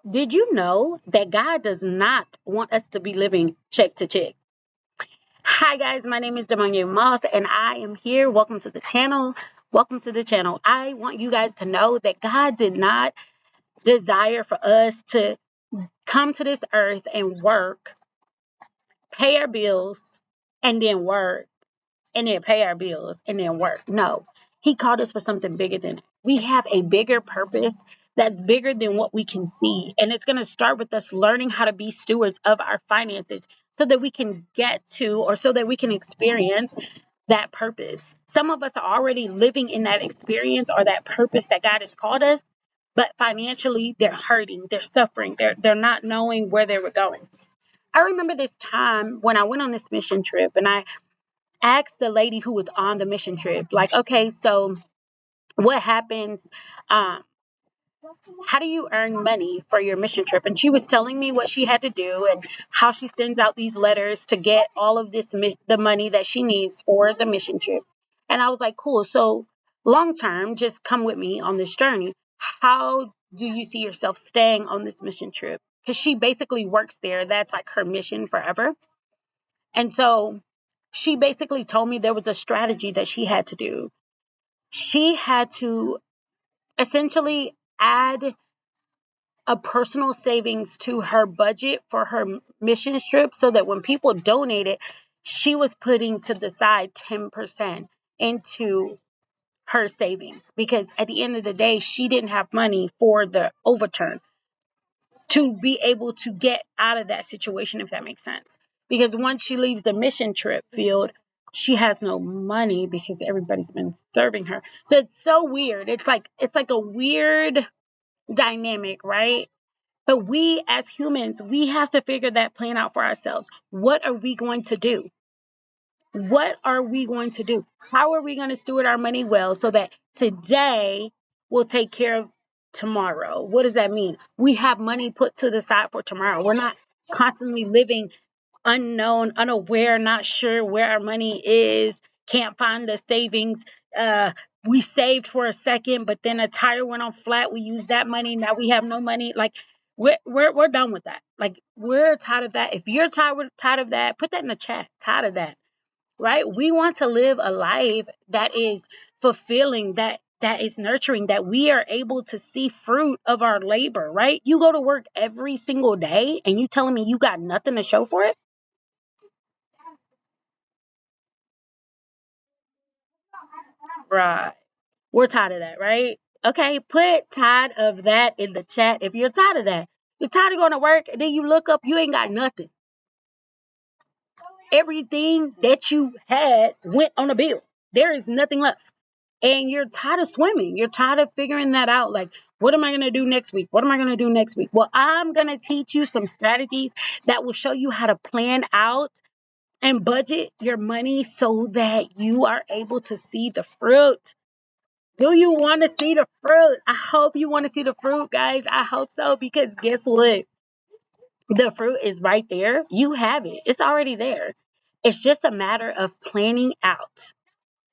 Did you know that God does not want us to be living check to check? Hi, guys. My name is Demonia Moss, and I am here. Welcome to the channel. Welcome to the channel. I want you guys to know that God did not desire for us to come to this earth and work, pay our bills, and then work, and then pay our bills, and then work. No, He called us for something bigger than that. We have a bigger purpose that's bigger than what we can see. And it's going to start with us learning how to be stewards of our finances so that we can get to, or so that we can experience that purpose. Some of us are already living in that experience or that purpose that God has called us, but financially they're hurting, they're suffering, they're not knowing where they were going. I remember this time when I went on this mission trip, and I asked the lady who was on the mission trip, like, okay, so what happens? Um, how do you earn money for your mission trip? And she was telling me what she had to do and how she sends out these letters to get all of this, the money that she needs for the mission trip. And I was like, cool. So long term, just come with me on this journey. How do you see yourself staying on this mission trip? Because she basically works there. That's like her mission forever. And so she basically told me there was a strategy that she had to do. She had to essentially add a personal savings to her budget for her mission trip so that when people donated, she was putting to the side 10% into her savings, because at the end of the day, she didn't have money for the overturn to be able to get out of that situation, if that makes sense. Because once she leaves the mission trip field, she has no money because everybody's been serving her. So it's so weird. It's like a weird dynamic, right? But we as humans, we have to figure that plan out for ourselves. What are we going to do? What are we going to do? How are we going to steward our money well so that today will take care of tomorrow? What does that mean? We have money put to the side for tomorrow. We're not constantly living unknown, unaware, not sure where our money is, can't find the savings. Uh, we saved for a second, but then a tire went on flat. We used that money. Now we have no money. Like we're done with that. Like we're tired of that. If you're tired of that, put that in the chat. Tired of that, right? We want to live a life that is fulfilling, that is nurturing, that we are able to see fruit of our labor, right? You go to work every single day and you telling me you got nothing to show for it? Right. We're tired of that, right? Okay, put tired of that in the chat if you're tired of that. You're tired of going to work and then you look up, you ain't got nothing. Everything that you had went on a bill. There is nothing left. And you're tired of swimming. You're tired of figuring that out. Like, what am I going to do next week? What am I going to do next week? Well, I'm going to teach you some strategies that will show you how to plan out and budget your money so that you are able to see the fruit. Do you want to see the fruit? I hope you want to see the fruit, guys. I hope so, because guess what? The fruit is right there. You have it. It's already there. It's just a matter of planning out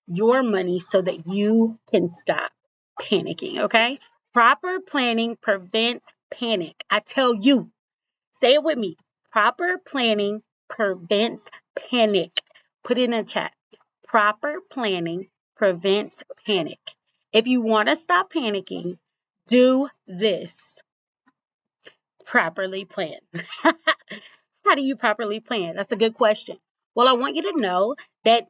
your money so that you can stop panicking, okay? Proper planning prevents panic. I tell you, say it with me. Proper planning prevents panic. Put it in the chat. Proper planning prevents panic. If you want to stop panicking, do this. Properly plan. How do you properly plan? That's a good question. Well, I want you to know that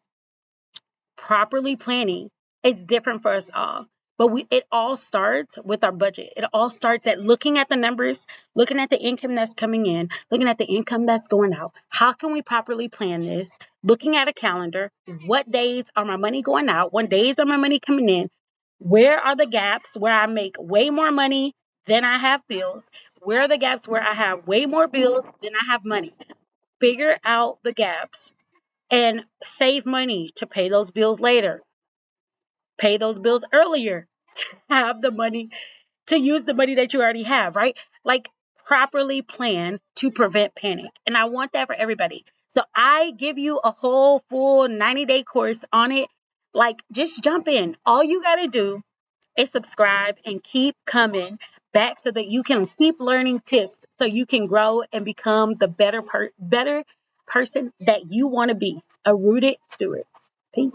properly planning is different for us all. But it all starts with our budget. It all starts at looking at the numbers, looking at the income that's coming in, looking at the income that's going out. How can we properly plan this? Looking at a calendar. What days are my money going out? What days are my money coming in? Where are the gaps where I make way more money than I have bills? Where are the gaps where I have way more bills than I have money? Figure out the gaps and save money to pay those bills later. Pay those bills earlier to have the money, to use the money that you already have, right? Like properly plan to prevent panic. And I want that for everybody. So I give you a whole full 90-day course on it. Like just jump in. All you got to do a subscribe, and keep coming back so that you can keep learning tips so you can grow and become the better person that you want to be, a rooted steward. Peace.